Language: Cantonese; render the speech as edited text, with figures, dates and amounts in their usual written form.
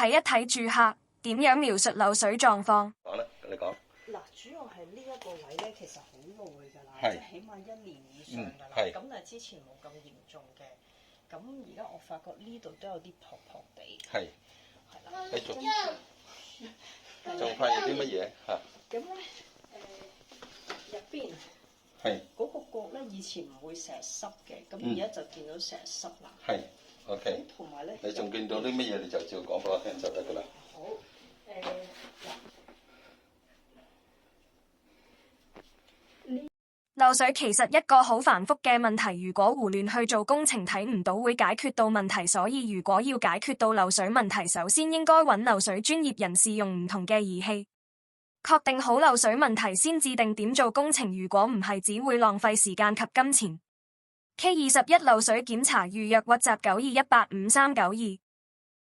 睇一睇住客點樣描述漏水狀況。講啦，你講。嗱，主要係呢一個位咧，其實好耐㗎啦，係即係起碼1年以上㗎啦。係咁但係之前冇咁嚴重嘅，咁而家我發覺呢度都有啲撲撲地。係。係啦。繼續。仲發現啲乜嘢嚇？咁咧入邊係。嗰個角咧，以前唔會成日濕嘅，咁而家就見到成日濕啦。係。OK。同埋咧，你仲見到啲乜嘢？你就照講俾我聽就得㗎啦。好漏水其實一個好繁複嘅問題，如果胡亂去做工程，睇唔到會解決到問題。所以如果要解決到漏水問題，首先應該揾漏水專業人士用唔同嘅儀器，確定好漏水問題先至定點做工程。如果唔係，只會浪費時間及金錢。K21 漏水檢查預約：WhatsApp 92185392。